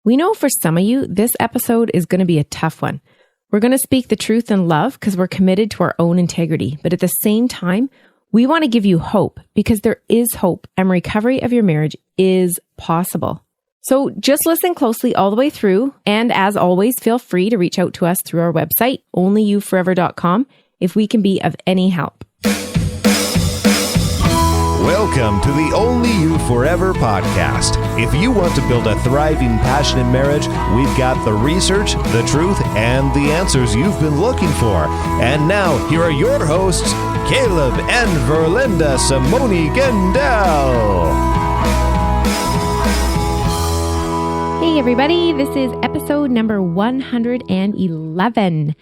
We know for some of you, this episode is going to be a tough one. We're going to speak the truth in love because we're committed to our own integrity. But at the same time, we want to give you hope because there is hope and recovery of your marriage is possible. So just listen closely all the way through. And as always, feel free to reach out to us through our website, onlyyouforever.com, if we can be of any help. Welcome to the Only You Forever podcast. If you want to build a thriving, passionate marriage, we've got the research, the truth, and the answers you've been looking for. And now, here are your hosts, Caleb and Verlinda Simone Gendel. Hey everybody, this is episode number 111.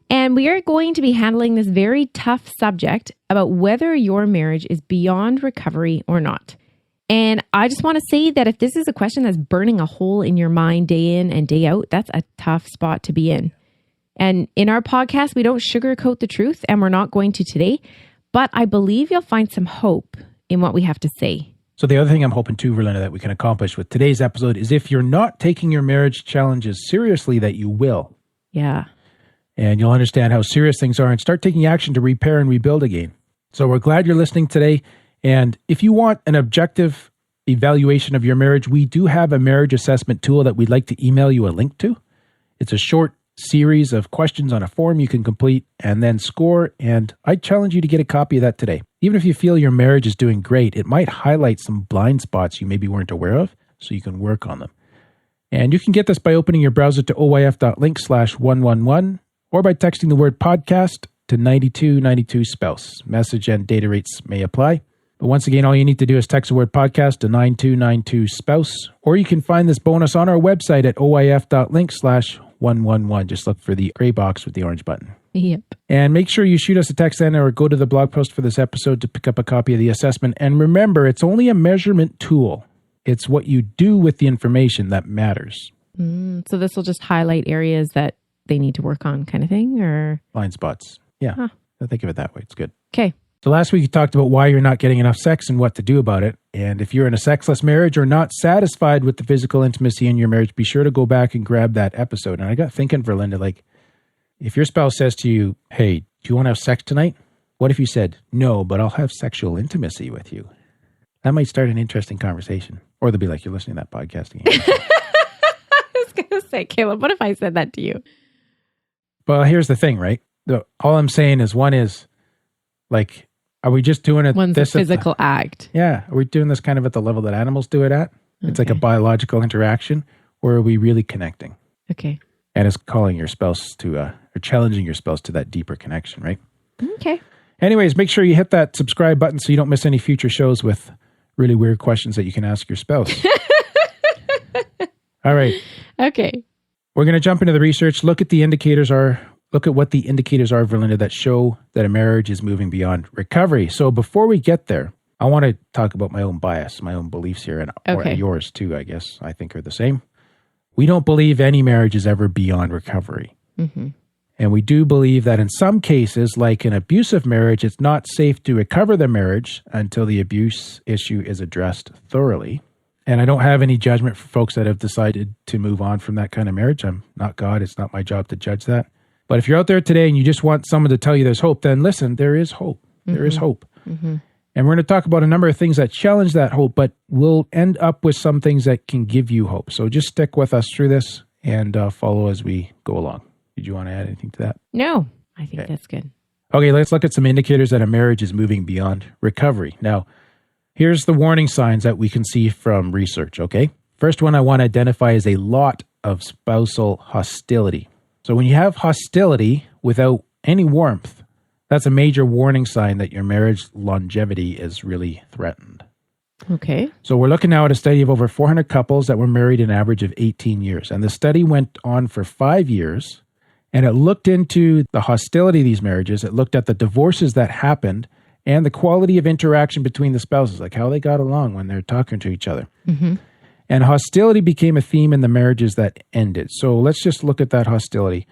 And we are going to be handling this very tough subject about whether your marriage is beyond recovery or not. And I just want to say that if this is a question that's burning a hole in your mind day in and day out, that's a tough spot to be in. And in our podcast, we don't sugarcoat the truth, and we're not going to today, but I believe you'll find some hope in what we have to say. So the other thing I'm hoping too, Verlinda, that we can accomplish with today's episode is if you're not taking your marriage challenges seriously, that you will. Yeah. And you'll understand how serious things are and start taking action to repair and rebuild again. So we're glad you're listening today. And if you want an objective evaluation of your marriage, we do have a marriage assessment tool that we'd like to email you a link to. It's a short series of questions on a form you can complete and then score. And I challenge you to get a copy of that today. Even if you feel your marriage is doing great, it might highlight some blind spots you maybe weren't aware of, so you can work on them. And you can get this by opening your browser to oyf.link/111 or by texting the word podcast to 9292 spouse. Message and data rates may apply. But once again, all you need to do is text the word podcast to 9292 spouse, or you can find this bonus on our website at oyf.link/111. Just look for the gray box with the orange button. Yep. And make sure you shoot us a text then or go to the blog post for this episode to pick up a copy of the assessment. And remember, it's only a measurement tool. It's what you do with the information that matters. So this will just highlight areas that they need to work on kind of thing, or? Blind spots. Yeah. Huh. I think of it that way. It's good. Okay. So last week you talked about why you're not getting enough sex and what to do about it. And if you're in a sexless marriage or not satisfied with the physical intimacy in your marriage, be sure to go back and grab that episode. And I got thinking, Verlinda, like, if your spouse says to you, hey, do you want to have sex tonight? What if you said, no, but I'll have sexual intimacy with you? That might start an interesting conversation. Or they'll be like, you're listening to that podcast again. I was going to say, Caleb, what if I said that to you? Well, here's the thing, right? All I'm saying is, one is, like, are we just doing it? One's a physical act. Yeah. Are we doing this kind of at the level that animals do it at? It's like a biological interaction. Or are we really connecting? Okay. And it's calling your spouse to, or challenging your spouse to that deeper connection, right? Okay. Anyways, make sure you hit that subscribe button so you don't miss any future shows with really weird questions that you can ask your spouse. All right. Okay. We're going to jump into the research. Look at what the indicators are, Verlinda, that show that a marriage is moving beyond recovery. So before we get there, I want to talk about my own bias, my own beliefs here, and or yours too, I guess, I think are the same. We don't believe any marriage is ever beyond recovery. Mm-hmm. And we do believe that in some cases, like an abusive marriage, it's not safe to recover the marriage until the abuse issue is addressed thoroughly. And I don't have any judgment for folks that have decided to move on from that kind of marriage. I'm not God. It's not my job to judge that. But if you're out there today and you just want someone to tell you there's hope, then listen, there is hope. Mm-hmm. There is hope. Mm-hmm. And we're going to talk about a number of things that challenge that hope, but we'll end up with some things that can give you hope. So just stick with us through this and follow as we go along. Did you want to add anything to that? No, I think that's good. Okay, let's look at some indicators that a marriage is moving beyond recovery. Now, here's the warning signs that we can see from research, okay? First one I want to identify is a lot of spousal hostility. So when you have hostility without any warmth, that's a major warning sign that your marriage longevity is really threatened. Okay. So we're looking now at a study of over 400 couples that were married an average of 18 years. And the study went on for 5 years, and it looked into the hostility of these marriages. It looked at the divorces that happened and the quality of interaction between the spouses, like how they got along when they're talking to each other. Mm-hmm. And hostility became a theme in the marriages that ended. So let's just look at that hostility.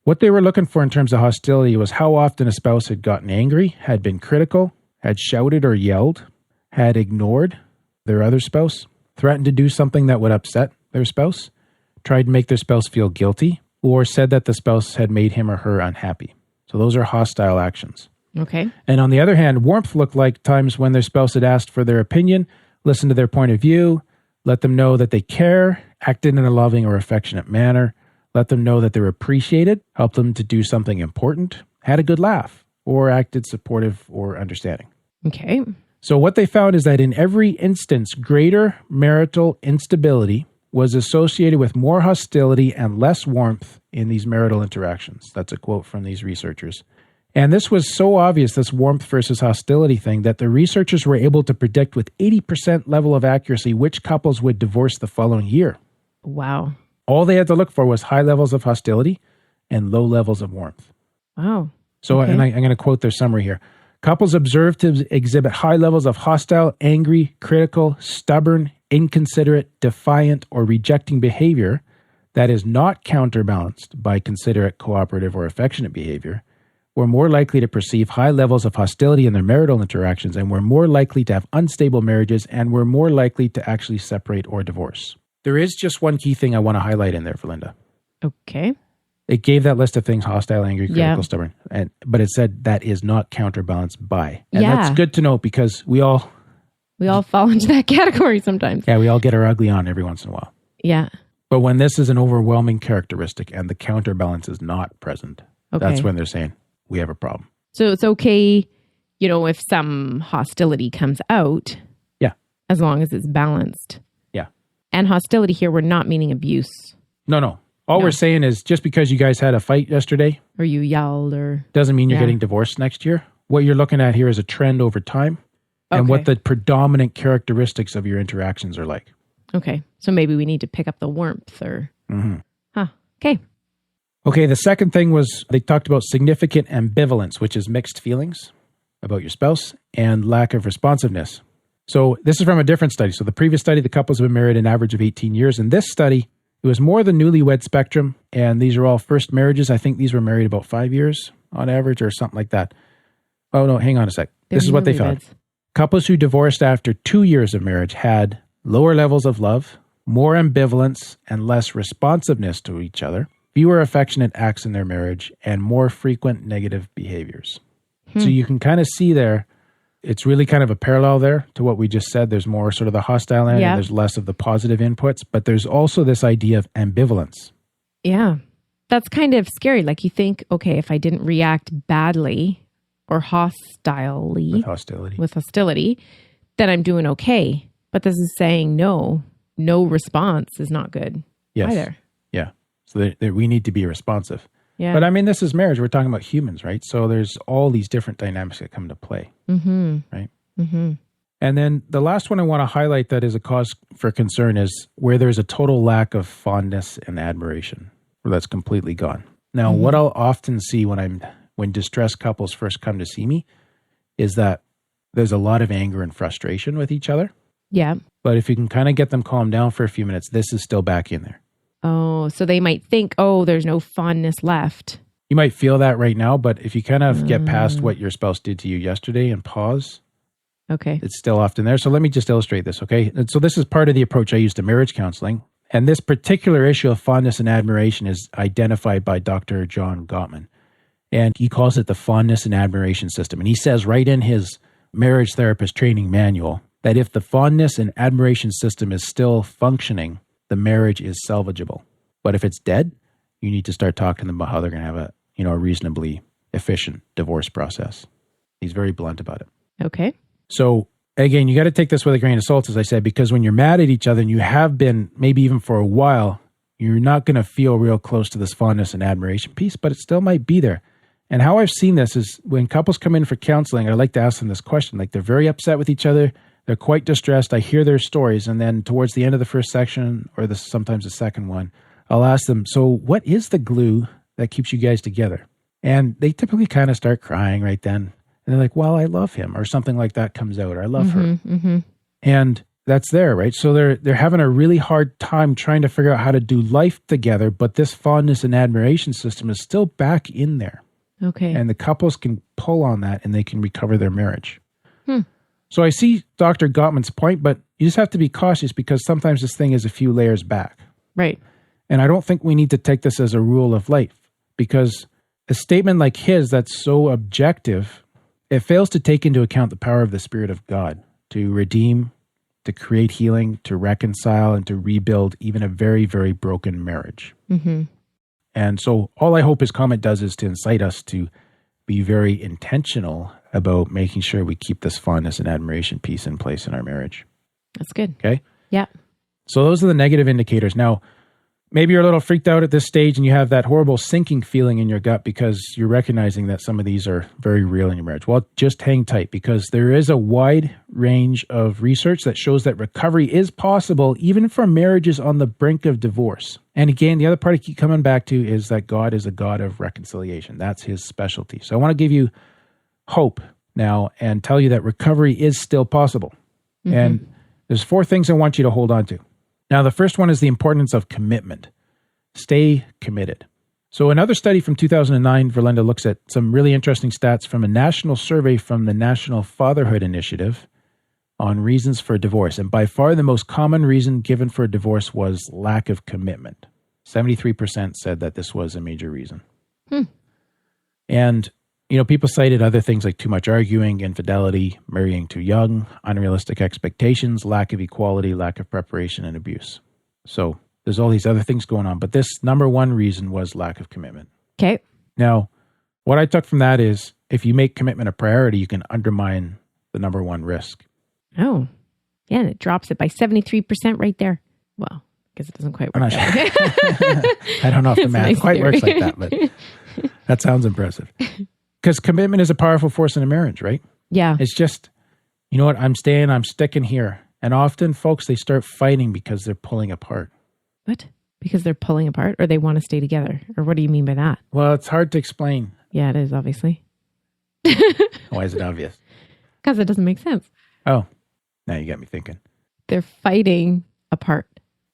What they were looking for in terms of hostility was how often a spouse had gotten angry, had been critical, had shouted or yelled, had ignored their other spouse, threatened to do something that would upset their spouse, tried to make their spouse feel guilty, or said that the spouse had made him or her unhappy. So those are hostile actions. Okay. And on the other hand, warmth looked like times when their spouse had asked for their opinion, listened to their point of view, let them know that they care, acted in a loving or affectionate manner, let them know that they're appreciated, helped them to do something important, had a good laugh, or acted supportive or understanding. Okay. So what they found is that in every instance, greater marital instability was associated with more hostility and less warmth in these marital interactions. That's a quote from these researchers. And this was so obvious, this warmth versus hostility thing, that the researchers were able to predict with 80% level of accuracy which couples would divorce the following year. Wow. All they had to look for was high levels of hostility and low levels of warmth. Wow. So, Okay. and I'm going to quote their summary here. Couples observed to exhibit high levels of hostile, angry, critical, stubborn, inconsiderate, defiant, or rejecting behavior that is not counterbalanced by considerate, cooperative, or affectionate behavior were more likely to perceive high levels of hostility in their marital interactions and were more likely to have unstable marriages and were more likely to actually separate or divorce. There is just one key thing I want to highlight in there, Valinda. Okay. It gave that list of things: hostile, angry, critical, Yeah. stubborn. But it said that is not counterbalanced by. And Yeah. that's good to know because we all fall into that category sometimes. we all get our ugly on every once in a while. Yeah. But when this is an overwhelming characteristic and the counterbalance is not present, that's Okay. when they're saying we have a problem. So it's okay, if some hostility comes out. Yeah. As long as it's balanced. Yeah. And hostility here, we're not meaning abuse. No. All we're saying is just because you guys had a fight yesterday Or you yelled or... doesn't mean you're Yeah. getting divorced next year. What you're looking at here is a trend over time and Okay. what the predominant characteristics of your interactions are like. Okay. So maybe we need to pick up the warmth or... Huh. Okay. Okay, the second thing was they talked about significant ambivalence, which is mixed feelings about your spouse, and lack of responsiveness. So this is from a different study. So the previous study, the couples have been married an average of 18 years. In this study, it was more the newlywed spectrum, and these are all first marriages. I think these were married about 5 years on average or something like that. Oh, no, hang on a sec. This is what they found. Newlyweds. Couples who divorced after 2 years of marriage had lower levels of love, more ambivalence, and less responsiveness to each other, fewer affectionate acts in their marriage, and more frequent negative behaviors. So you can kind of see there, it's really kind of a parallel there to what we just said. There's more sort of the hostile end, Yeah. and there's less of the positive inputs, but there's also this idea of ambivalence. Yeah. That's kind of scary. Like you think, okay, if I didn't react badly or hostilely With hostility. then I'm doing okay. But this is saying no response is not good Yes. either. Yeah. So we need to be responsive. Yeah. But I mean, this is marriage. We're talking about humans, right? So there's all these different dynamics that come into play. Mm-hmm. Right? Mm-hmm. And then the last one I want to highlight that is a cause for concern is where there's a total lack of fondness and admiration, where that's completely gone. Now, what I'll often see when distressed couples first come to see me is that there's a lot of anger and frustration with each other. Yeah. But if you can kind of get them calmed down for a few minutes, this is still back in there. Oh, so they might think, oh, there's no fondness left. You might feel that right now, but if you kind of get past what your spouse did to you yesterday and pause, Okay. it's still often there. So let me just illustrate this, okay? And so this is part of the approach I use to marriage counseling. And this particular issue of fondness and admiration is identified by Dr. John Gottman. And he calls it the fondness and admiration system. And he says right in his marriage therapist training manual that if the fondness and admiration system is still functioning, the marriage is salvageable. But if it's dead, you need to start talking to them about how they're going to have a reasonably efficient divorce process. He's very blunt about it. Okay. So again, you got to take this with a grain of salt, as I said, because when you're mad at each other and you have been maybe even for a while, you're not going to feel real close to this fondness and admiration piece, but it still might be there. And how I've seen this is when couples come in for counseling, I like to ask them this question. Like they're very upset with each other. They're quite distressed. I hear their stories. And then towards the end of the first section or sometimes the second one, I'll ask them, so what is the glue that keeps you guys together? And they typically kind of start crying right then. And they're like, well, I love him, or something like that comes out, or I love her. Mm-hmm. And that's there, right? So they're having a really hard time trying to figure out how to do life together, but this fondness and admiration system is still back in there. Okay. And the couples can pull on that and they can recover their marriage. So I see Dr. Gottman's point, but you just have to be cautious because sometimes this thing is a few layers back. Right. And I don't think we need to take this as a rule of life, because a statement like his that's so objective, it fails to take into account the power of the Spirit of God to redeem, to create healing, to reconcile, and to rebuild even a very, very broken marriage. Mm-hmm. And so all I hope his comment does is to incite us to be very intentional about making sure we keep this fondness and admiration piece in place in our marriage. That's good. Okay? Yeah. So those are the negative indicators. Now, maybe you're a little freaked out at this stage and you have that horrible sinking feeling in your gut because you're recognizing that some of these are very real in your marriage. Well, just hang tight, because there is a wide range of research that shows that recovery is possible even for marriages on the brink of divorce. And again, the other part I keep coming back to is that God is a God of reconciliation. That's his specialty. So I want to give you hope now and tell you that recovery is still possible. Mm-hmm. And there's 4 things I want you to hold on to. Now, the first one is the importance of commitment. Stay committed. So another study from 2009, Verlinda, looks at some really interesting stats from a national survey from the National Fatherhood Initiative on reasons for divorce. And by far the most common reason given for divorce was lack of commitment. 73% said that this was a major reason. And, people cited other things like too much arguing, infidelity, marrying too young, unrealistic expectations, lack of equality, lack of preparation, and abuse. So there's all these other things going on. But this number one reason was lack of commitment. Okay. Now, what I took from that is if you make commitment a priority, you can undermine the number one risk. Oh, yeah. And it drops it by 73% right there. Well, because it doesn't quite work. I don't know if the math quite works like that, but that sounds impressive. Because commitment is a powerful force in a marriage, right? Yeah. It's just, you know what, I'm sticking here. And often folks, they start fighting because they're pulling apart. What? Because they're pulling apart, or they want to stay together? Or what do you mean by that? Well, it's hard to explain. Yeah, it is, obviously. Why is it obvious? Because it doesn't make sense. Oh, now you got me thinking. They're fighting apart.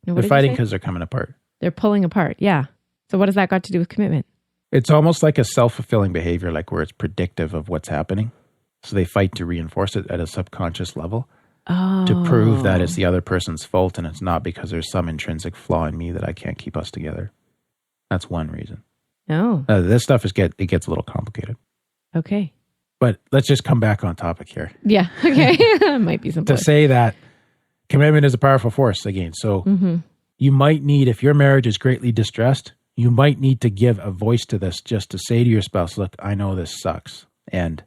No, they're fighting because they're coming apart. They're pulling apart, yeah. So what does that got to do with commitment? It's almost like a self-fulfilling behavior, like where it's predictive of what's happening. So they fight to reinforce it at a subconscious level to prove that it's the other person's fault and it's not because there's some intrinsic flaw in me that I can't keep us together. That's one reason. Oh. This stuff it gets a little complicated. Okay. But let's just come back on topic here. Yeah, okay. Might be simple. To say that commitment is a powerful force again. So you might need, if your marriage is greatly distressed, you might need to give a voice to this just to say to your spouse, look, I know this sucks and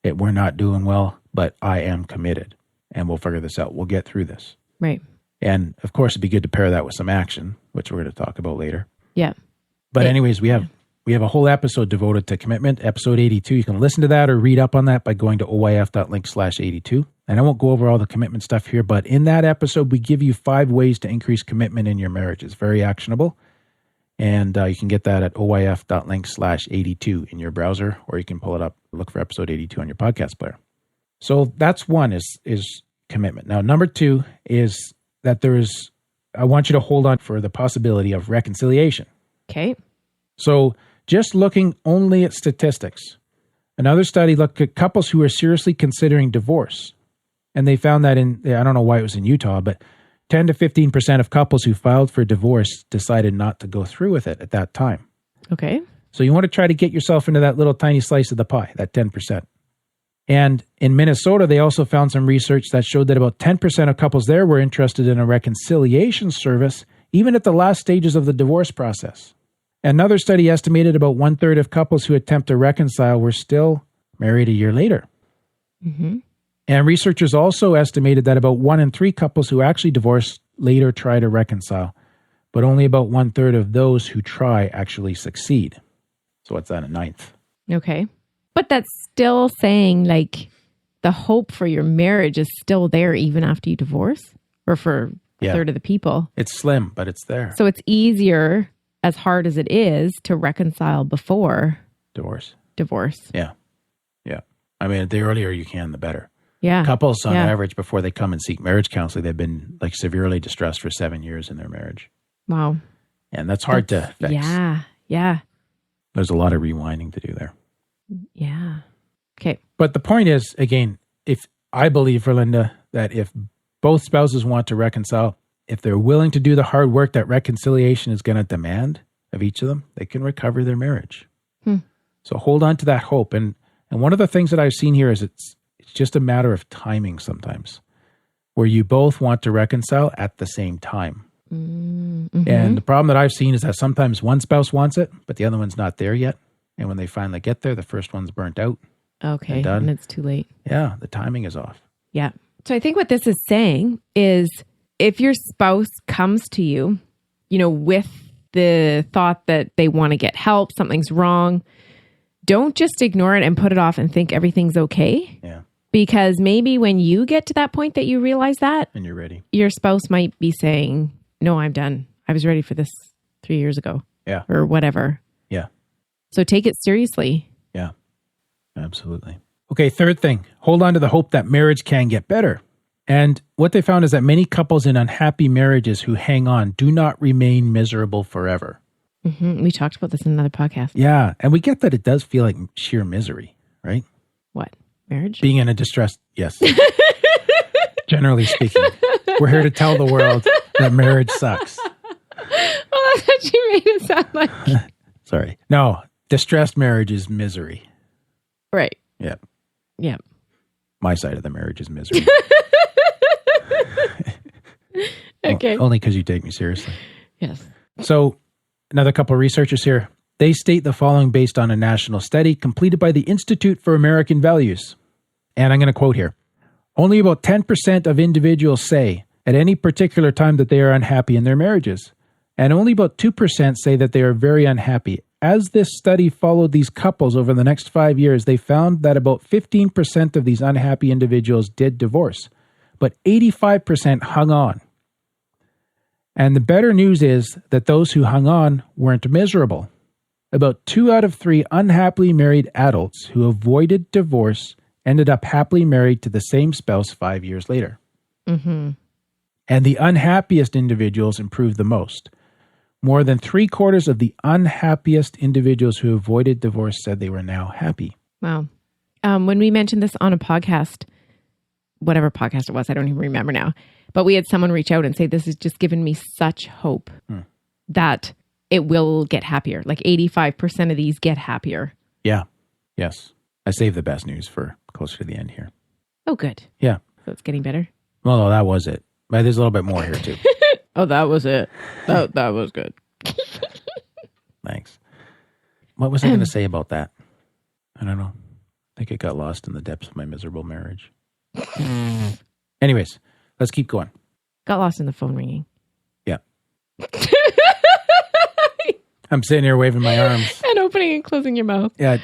we're not doing well, but I am committed and we'll figure this out. We'll get through this. Right. And of course, it'd be good to pair that with some action, which we're going to talk about later. Yeah. But anyways, we have a whole episode devoted to commitment, episode 82. You can listen to that or read up on that by going to oyf.link/82. And I won't go over all the commitment stuff here, but in that episode, we give you 5 ways to increase commitment in your marriage. It's very actionable. And you can get that at oyf.link/82 in your browser, or you can pull it up, look for episode 82 on your podcast player. So that's one is commitment. Now, number 2 is that I want you to hold on for the possibility of reconciliation. Okay. So just looking only at statistics, another study looked at couples who are seriously considering divorce. And they found that I don't know why it was in Utah, but 10 to 15% of couples who filed for divorce decided not to go through with it at that time. Okay. So you want to try to get yourself into that little tiny slice of the pie, that 10%. And in Minnesota, they also found some research that showed that about 10% of couples there were interested in a reconciliation service, even at the last stages of the divorce process. Another study estimated about 1/3 of couples who attempt to reconcile were still married a year later. Mm-hmm. And researchers also estimated that about 1 in 3 couples who actually divorced later try to reconcile, but only about 1/3 of those who try actually succeed. So what's that, a 9th? Okay. But that's still saying like the hope for your marriage is still there even after you divorce, or for a third of the people. It's slim, but it's there. So it's easier, as hard as it is, to reconcile before divorce. Yeah. I mean, the earlier you can, the better. Yeah. Couples on average, before they come and seek marriage counseling, they've been like severely distressed for 7 years in their marriage. Wow. And that's hard to fix. Yeah. There's a lot of rewinding to do there. Yeah. Okay. But the point is, again, if I believe, Verlinda, that if both spouses want to reconcile, if they're willing to do the hard work that reconciliation is going to demand of each of them, they can recover their marriage. So hold on to that hope. And one of the things that I've seen here is it's just a matter of timing sometimes, where you both want to reconcile at the same time. And the problem that I've seen is that sometimes one spouse wants it, but the other one's not there yet. And when they finally get there, the first one's burnt out. Okay. And it's too late. Yeah, the timing is off. Yeah. So I think what this is saying is if your spouse comes to you, with the thought that they want to get help, something's wrong, don't just ignore it and put it off and think everything's okay. Yeah. Because maybe when you get to that point that you realize that, and you're ready, your spouse might be saying, no, I'm done. I was ready for this 3 years ago. Yeah. Or whatever. Yeah. So take it seriously. Yeah, absolutely. Okay, third thing, hold on to the hope that marriage can get better. And what they found is that many couples in unhappy marriages who hang on do not remain miserable forever. We talked about this in another podcast. Yeah, and we get that it does feel like sheer misery, right? What? Marriage? Being in a distressed, yes. Generally speaking, we're here to tell the world that marriage sucks. Well, that's what you made it sound like. Sorry. No, distressed marriage is misery. Right. Yep. Yep. My side of the marriage is misery. Okay. Only because you take me seriously. Yes. So, another couple of researchers here. They state the following based on a national study completed by the Institute for American Values. And I'm going to quote here. Only about 10% of individuals say at any particular time that they are unhappy in their marriages. And only about 2% say that they are very unhappy. As this study followed these couples over the next 5 years, they found that about 15% of these unhappy individuals did divorce, but 85% hung on. And the better news is that those who hung on weren't miserable. About 2 out of 3 unhappily married adults who avoided divorce ended up happily married to the same spouse 5 years later. And the unhappiest individuals improved the most. More than 3/4 of the unhappiest individuals who avoided divorce said they were now happy. Wow. When we mentioned this on a podcast, whatever podcast it was, I don't even remember now, but we had someone reach out and say, this has just given me such hope that it will get happier. Like 85% of these get happier. Yeah. Yes. I saved the best news for closer to the end here. Oh, good. Yeah. So it's getting better. Well, no, that was it. But there's a little bit more here too. Oh, that was it. That was good. Thanks. What was I going to say about that? I don't know. I think it got lost in the depths of my miserable marriage. Anyways, let's keep going. Got lost in the phone ringing. Yeah. I'm sitting here waving my arms. And opening and closing your mouth. Yeah.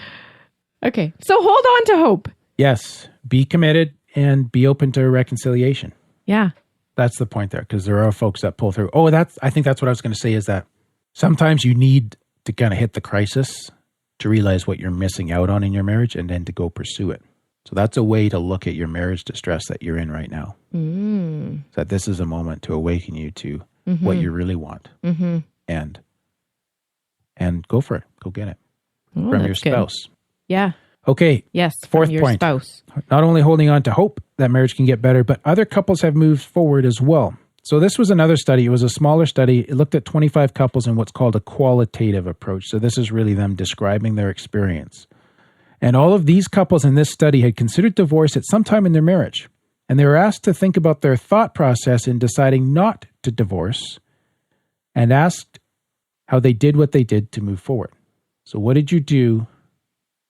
Okay. So hold on to hope. Yes. Be committed and be open to reconciliation. Yeah. That's the point there, because there are folks that pull through. Oh, I think that's what I was going to say, is that sometimes you need to kind of hit the crisis to realize what you're missing out on in your marriage and then to go pursue it. So that's a way to look at your marriage distress that you're in right now. So that this is a moment to awaken you to what you really want and go for it. Go get it from your spouse. Good. Yeah. Okay. Yes. Fourth from your point. Spouse. Not only holding on to hope that marriage can get better, but other couples have moved forward as well. So this was another study. It was a smaller study. It looked at 25 couples in what's called a qualitative approach. So this is really them describing their experience. And all of these couples in this study had considered divorce at some time in their marriage. And they were asked to think about their thought process in deciding not to divorce and asked how they did what they did to move forward. So what did you do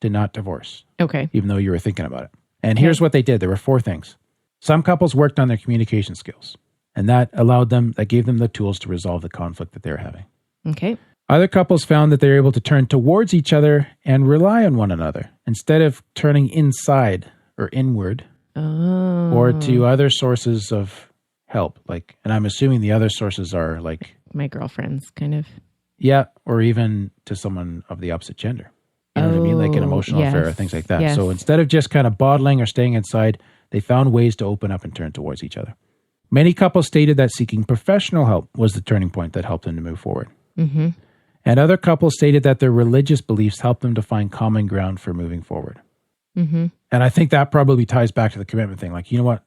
to not divorce? Okay. Even though you were thinking about it. And here's what they did. There were 4 things. Some couples worked on their communication skills, and that gave them the tools to resolve the conflict that they're having. Okay. Other couples found that they were able to turn towards each other and rely on one another instead of turning inside or inward or to other sources of help. And I'm assuming the other sources are like my girlfriends, kind of. Yeah, or even to someone of the opposite gender. You know what I mean? Like an emotional affair or things like that. Yes. So instead of just kind of bottling or staying inside, they found ways to open up and turn towards each other. Many couples stated that seeking professional help was the turning point that helped them to move forward. And other couples stated that their religious beliefs helped them to find common ground for moving forward. And I think that probably ties back to the commitment thing. Like, you know what?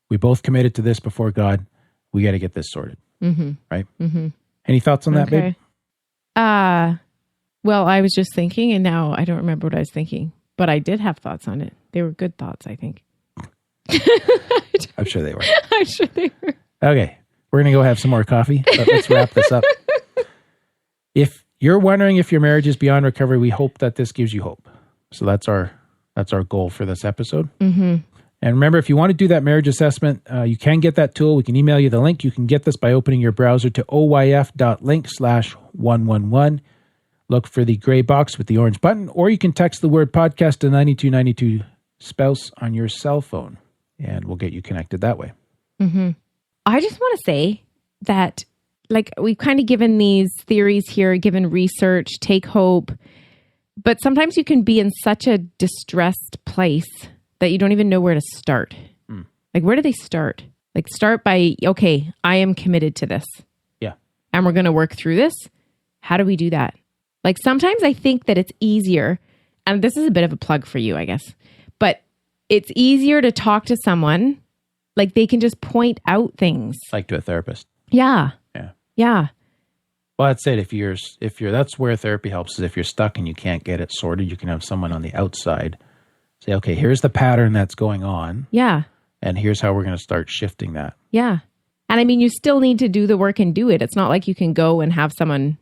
We both committed to this before God. we got to get this sorted. Mm-hmm. Right? Mm-hmm. Any thoughts on that, babe? Well, I was just thinking, and now I don't remember what I was thinking, but I did have thoughts on it. They were good thoughts, I think. I'm sure they were. I'm sure they were. Okay. We're going to go have some more coffee, but let's wrap this up. If you're wondering if your marriage is beyond recovery, we hope that this gives you hope. So that's our goal for this episode. Mm-hmm. And remember, if you want to do that marriage assessment, you can get that tool. We can email you the link. You can get this by opening your browser to oyf.link/111. Look for the gray box with the orange button, or you can text the word podcast to 9292 spouse on your cell phone, and we'll get you connected that way. Mm-hmm. I just want to say that, like, we've kind of given these theories here, given research, take hope, but sometimes you can be in such a distressed place that you don't even know where to start. Like, where do they start? Like, start by, okay, I am committed to this. Yeah. And we're going to work through this. How do we do that? Like, sometimes I think that it's easier, and this is a bit of a plug for you, I guess, but it's easier to talk to someone, like they can just point out things. Like to a therapist. Yeah. Yeah. Yeah. Well, that's it. If you're, that's where therapy helps, is if you're stuck and you can't get it sorted, you can have someone on the outside say, okay, here's the pattern that's going on. Yeah. And here's how we're going to start shifting that. Yeah. And I mean, you still need to do the work and do it. It's not like you can go and have someone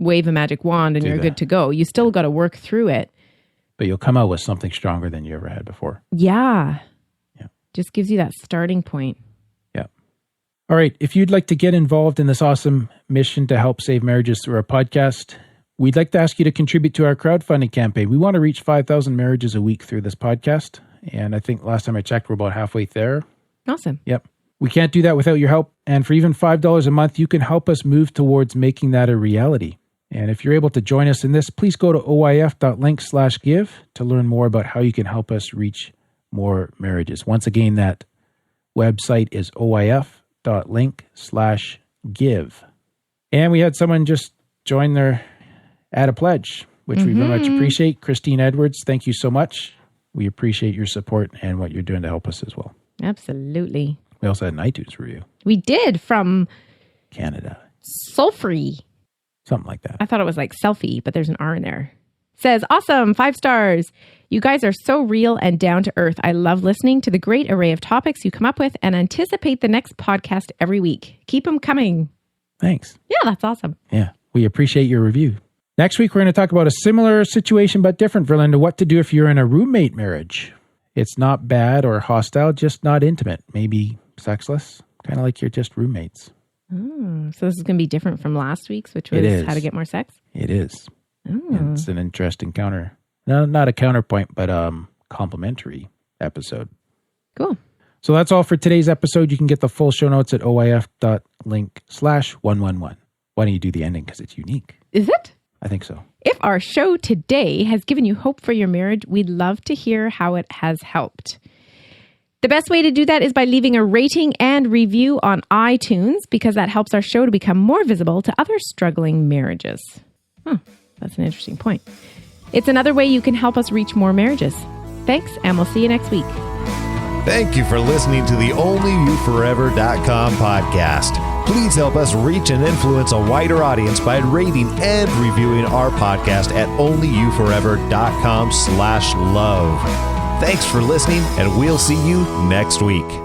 wave a magic wand and you're good to go. You still got to work through it. But you'll come out with something stronger than you ever had before. Yeah. Yeah. Just gives you that starting point. Yeah. All right. If you'd like to get involved in this awesome mission to help save marriages through our podcast, we'd like to ask you to contribute to our crowdfunding campaign. We want to reach 5,000 marriages a week through this podcast. And I think last time I checked, we're about halfway there. Awesome. Yep. We can't do that without your help. And for even $5 a month, you can help us move towards making that a reality. And if you're able to join us in this, please go to oyf.link/give to learn more about how you can help us reach more marriages. Once again, that website is oyf.link/give. And we had someone just join add a pledge, which we very much appreciate. Christine Edwards, thank you so much. We appreciate your support and what you're doing to help us as well. Absolutely. We also had an iTunes review. We did, from Canada. Sulfrey. Something like that. I thought it was like selfie, but there's an R in there. Says, awesome, 5 stars. You guys are so real and down to earth. I love listening to the great array of topics you come up with and anticipate the next podcast every week. Keep them coming. Thanks. Yeah, that's awesome. Yeah, we appreciate your review. Next week, we're going to talk about a similar situation, but different, Verlinda. What to do if you're in a roommate marriage. It's not bad or hostile, just not intimate. Maybe sexless, kind of like you're just roommates. Oh, so this is going to be different from last week's, which was how to get more sex? It is. Oh. It's an interesting not a counterpoint, but complementary episode. Cool. So that's all for today's episode. You can get the full show notes at oyf.link/111. Why don't you do the ending, because it's unique? Is it? I think so. If our show today has given you hope for your marriage, we'd love to hear how it has helped. The best way to do that is by leaving a rating and review on iTunes, because that helps our show to become more visible to other struggling marriages. That's an interesting point. It's another way you can help us reach more marriages. Thanks, and we'll see you next week. Thank you for listening to the OnlyYouForever.com podcast. Please help us reach and influence a wider audience by rating and reviewing our podcast at OnlyYouForever.com/love. Thanks for listening, and we'll see you next week.